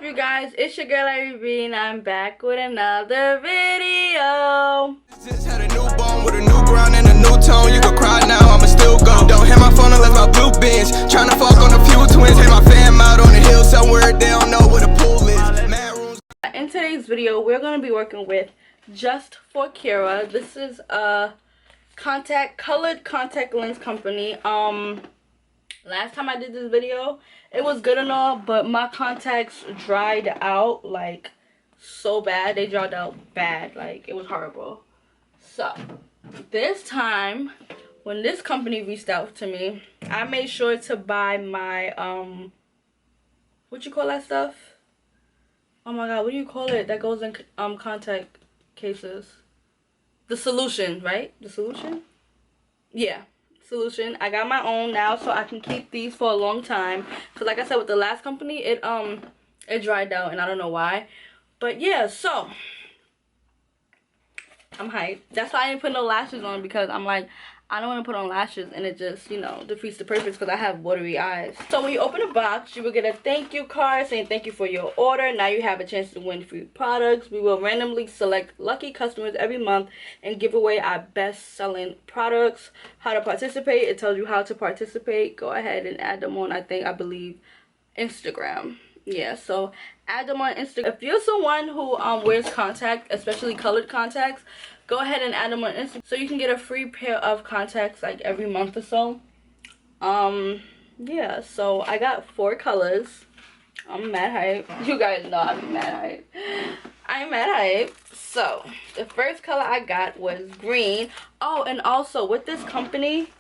you guys? It's your girl ARIE and I'm back with another video. Just had a newborn with a new ground and a new tone. You can cry now, I'ma still go. Don't hit my phone unless my blue binge. Tryna fuck on a few twins. Hit my fam out on the hill somewhere they don't know where the pool is. Mad rooms. In today's video, we're gonna be working with JUST4KIRA. This is a colored contact lens company. Last time I did this video, it was good and all, but my contacts dried out like so bad. They dried out bad, like it was horrible. So this time when this company reached out to me, I made sure to buy my what you call that stuff? Oh my god, what do you call it that goes in contact cases? The solution, right? The solution? Yeah, solution. I got my own now, so I can keep these for a long time, because like I said with the last company, it dried out and I don't know why. But yeah, so I'm hyped. That's why I didn't put no lashes on, because I'm like, I don't want to put on lashes and it just, you know, defeats the purpose, because I have watery eyes. So when you open the box, you will get a thank you card saying thank you for your order. Now you have a chance to win free products. We will randomly select lucky customers every month and give away our best selling products. How to participate, it tells you how to participate. Go ahead and add them on, I believe, Instagram. Yeah, so add them on Instagram. If you're someone who wears contacts, especially colored contacts, go ahead and add them on Instagram, so you can get a free pair of contacts like every month or so. Yeah, so I got 4 colors. I'm mad hype. You guys know I'm mad hype. I'm mad hype. So the first color I got was green. Oh, and also with this company,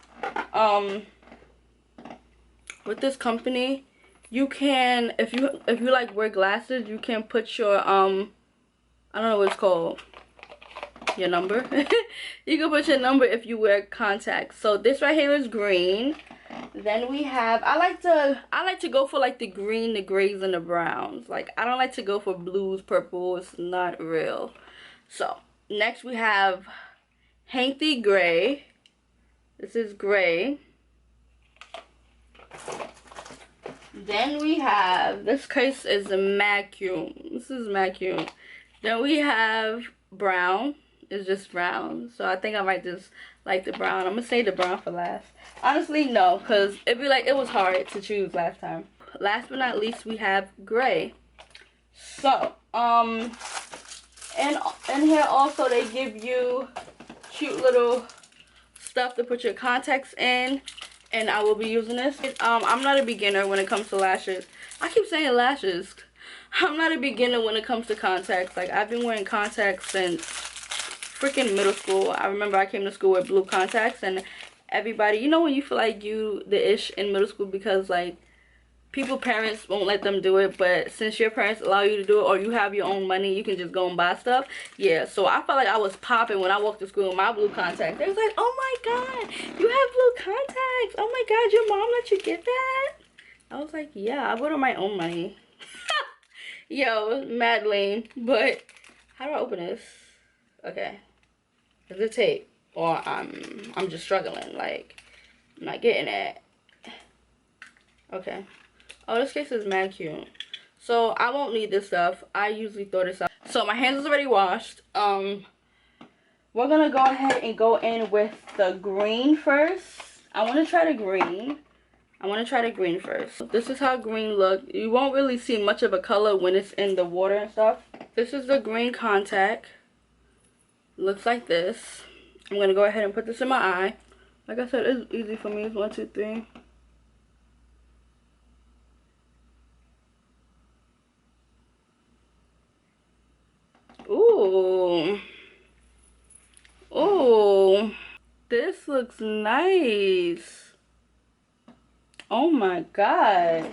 you can, if you like wear glasses, you can put your I don't know what it's called, your number. You can put your number if you wear contacts. So this right here is green. Then we have, I like to go for like the green, the grays, and the browns. Like I don't like to go for blues, purple. It's not real. So next we have Hanky Gray. This is gray. Then we have, this case is a Macume. This is Macume. Then we have brown. It's just brown. So I think I might just like the brown. I'm gonna say the brown for last. Honestly, no, because it'd be like, it was hard to choose last time. Last but not least, we have gray. So, and in here also they give you cute little stuff to put your contacts in. And I will be using this. I'm not a beginner when it comes to lashes. I keep saying lashes. I'm not a beginner when it comes to contacts. Like, I've been wearing contacts since freaking middle school. I remember I came to school with blue contacts, and everybody, you know when you feel like you the ish in middle school because like parents won't let them do it, but since your parents allow you to do it, or you have your own money, you can just go and buy stuff. Yeah, so I felt like I was popping when I walked to school with my blue contacts. They was like, oh my god, you have blue contacts, oh my god, your mom let you get that? I was like, yeah, I bought on my own money. Yo, mad lame. But how do I open this? Okay, is it tape, or I'm just struggling, like I'm not getting it. Okay. Oh, this case is mad cute. So I won't need this stuff. I usually throw this out. So my hands is already washed. We're gonna go ahead and go in with the green first. I want to try the green first. This is how green looks. You won't really see much of a color when it's in the water and stuff. This is the green contact. Looks like this. I'm gonna go ahead and put this in my eye. Like I said, it's easy for me. It's 1, 2, 3. Ooh. Ooh. This looks nice. Oh my god.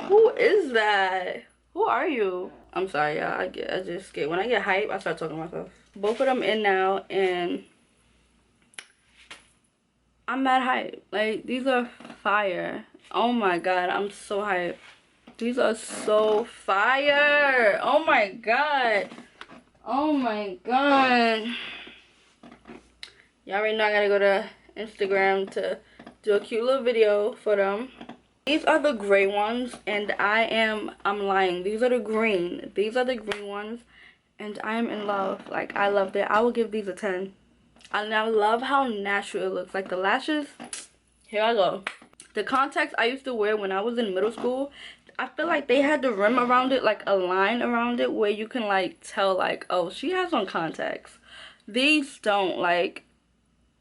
Who is that? Who are you? I'm sorry, y'all. I just get, when I get hype, I start talking to myself. Both of them in now, and I'm mad hype. Like, these are fire. Oh my god, I'm so hyped. These are so fire. Oh my god. Oh my god. Y'all already know I gotta go to Instagram to do a cute little video for them. These are the gray ones, and I'm lying. These are the green. These are the green ones, and I am in love. Like, I loved it. I will give these a 10. And I love how natural it looks. Like, the lashes, here I go. The contacts I used to wear when I was in middle school, I feel like they had the rim around it, like a line around it, where you can, like, tell, like, oh, she has on contacts. These don't, like,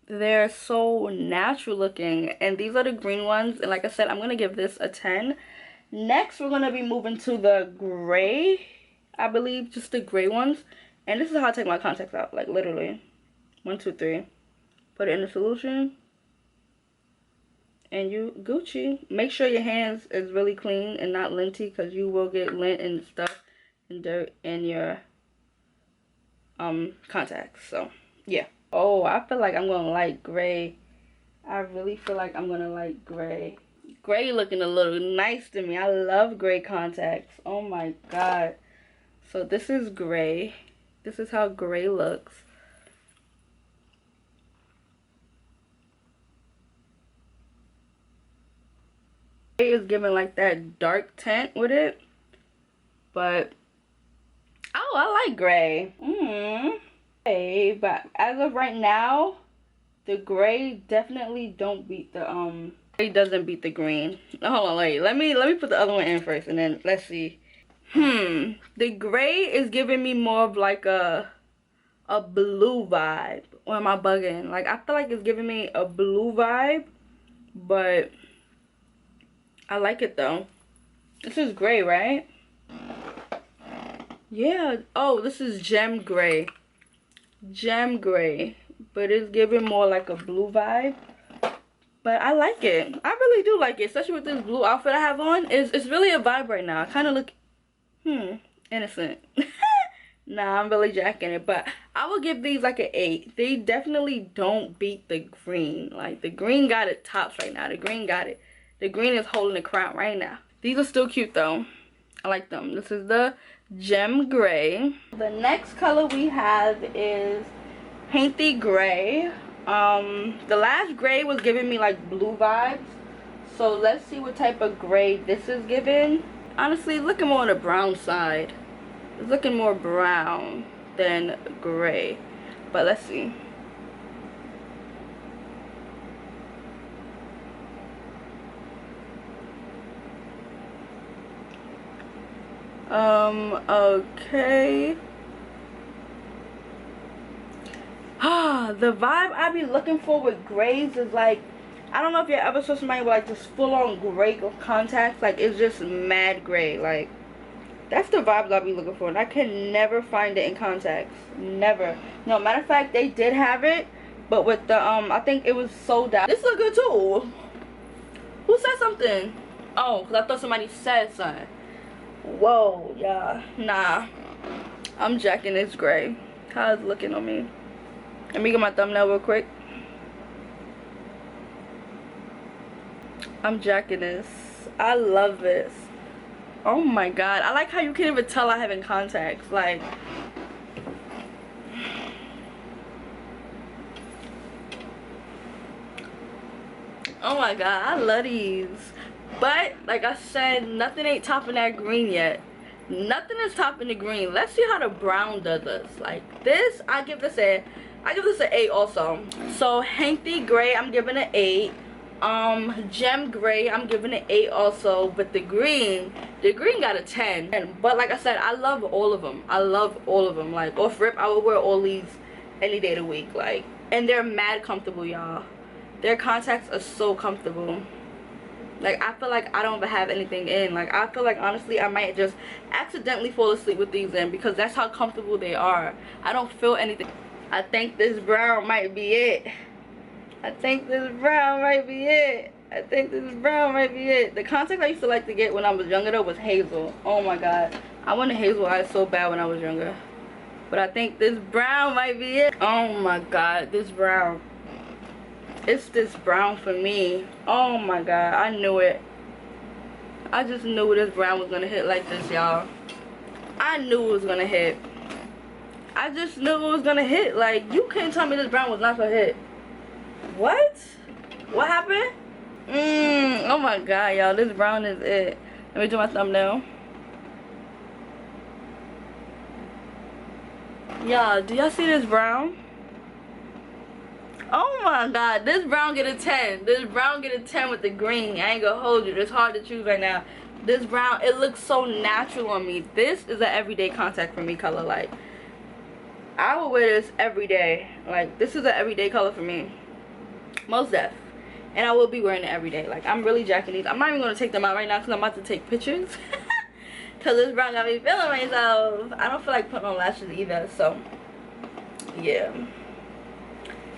they're so natural looking, and these are the green ones, and like I said, I'm gonna give this a 10. Next, we're gonna be moving to the gray, I believe, just the gray ones. And this is how I take my contacts out, like literally 1 2 3, put it in the solution, and you Gucci. Make sure your hands is really clean and not linty, because you will get lint and stuff and dirt in your contacts. So yeah. Oh, I feel like I'm gonna like gray. I really feel like I'm gonna like gray. Gray looking a little nice to me. I love gray contacts. Oh my god. So this is gray. This is how gray looks. Gray is giving like that dark tint with it. But oh, I like gray. But as of right now, the gray definitely don't beat the gray doesn't beat the green. Hold on, wait. Let me put the other one in first, and then let's see. The gray is giving me more of like a blue vibe. Or am I bugging? Like, I feel like it's giving me a blue vibe, but I like it though. This is gray, right? Yeah. Oh, this is gem gray. Gem gray, but it's giving more like a blue vibe. But I like it. I really do like it, especially with this blue outfit I have on. It's really a vibe right now. I kind of look innocent. Nah, I'm really jacking it, but I will give these like an 8. They definitely don't beat the green. Like, the green got it tops right now. The green got it. The green is holding the crown right now. These are still cute though. I like them. This is the gem gray. The next color we have is painty gray. The last gray was giving me like blue vibes, so let's see what type of gray this is giving. Honestly, looking more on the brown side. It's looking more brown than gray, but let's see. Okay. The vibe I be looking for with grays is like, I don't know if you ever saw somebody with like just full on gray contacts. Like, it's just mad gray. Like, that's the vibes I be looking for, and I can never find it in contacts. Never. No, matter of fact, they did have it, but with the I think it was sold out. This look good too. Who said something? Oh, because I thought somebody said something. Whoa, yeah. Nah, I'm jacking this gray. How it's looking on me. Let me get my thumbnail real quick. I'm jacking this. I love this. Oh my god. I like how you can't even tell I have in contacts. Like, oh my god, I love these. But like I said, nothing ain't topping that green yet. Nothing is topping the green. Let's see how the brown does this. Like this, I give this an 8 also. So Hanky gray, I'm giving an 8. Gem gray, I'm giving it 8 also. But the green got a 10. But like I said, I love all of them. I love all of them. Like, off rip, I would wear all these any day of the week. Like, and they're mad comfortable, y'all. Their contacts are so comfortable. Like, I feel like I don't even have anything in. Like, I feel like, honestly, I might just accidentally fall asleep with these in, because that's how comfortable they are. I don't feel anything. I think this brown might be it. I think this brown might be it. I think this brown might be it. The contacts I used to like to get when I was younger, though, was hazel. Oh, my God. I wanted hazel eyes so bad when I was younger. But I think this brown might be it. Oh, my God. This brown. It's this brown for me. Oh my god, I knew it. I just knew this brown was gonna hit like this, y'all. I knew it was gonna hit. I just knew it was gonna hit. Like, you can't tell me this brown was not gonna hit. What? What happened? Oh my god, y'all, this brown is it. Let me do my thumbnail. Y'all, do y'all see this brown? Oh my god, this brown get a 10. This brown get a 10 with the green. I ain't gonna hold you. It's hard to choose right now. This brown, it looks so natural on me. This is an everyday contact for me color. Like, I will wear this every day. Like, this is an everyday color for me. Most def. And I will be wearing it every day. Like, I'm really jacking these. I'm not even gonna take them out right now because I'm about to take pictures. Because this brown got me feeling myself. I don't feel like putting on lashes either. So, yeah.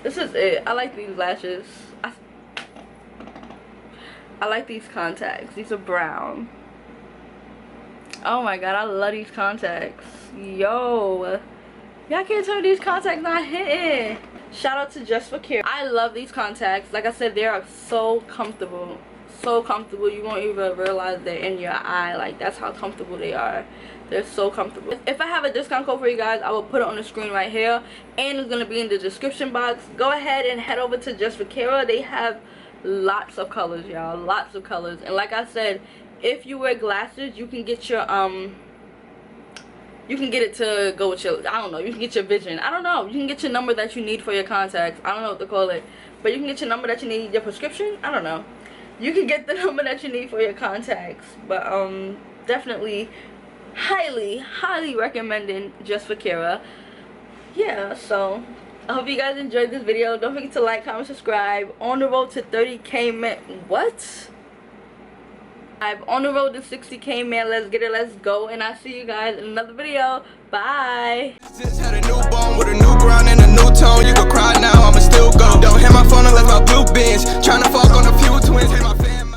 This is it. I like these lashes. I like these contacts. These are brown. Oh my god, I love these contacts. Yo. Y'all can't tell me these contacts not hitting. Shout out to JUST4KIRA. I love these contacts. Like I said, they are so comfortable. So comfortable. You won't even realize they're in your eye. Like, that's how comfortable they are. They're so comfortable. If I have a discount code for you guys, I will put it on the screen right here. And it's going to be in the description box. Go ahead and head over to JUST4KIRA. They have lots of colors, y'all. Lots of colors. And like I said, if you wear glasses, you can get your you can get it to go with your, I don't know, you can get your vision. I don't know. You can get your number that you need for your contacts. I don't know what to call it. But you can get your number that you need, your prescription. I don't know. You can get the number that you need for your contacts. But definitely highly recommending JUST4KIRA. Yeah, so I hope you guys enjoyed this video. Don't forget to like, comment, subscribe. On the road to 30K man. What? I'm on the road to 60K man. Let's get it, let's go. And I'll see you guys in another video. Bye. Just had a newborn with a new ground and a new tone. You can cry now, I'ma still go. Don't hit my phone unless my blue binge. Tryna fuck on a few twins, hit my family.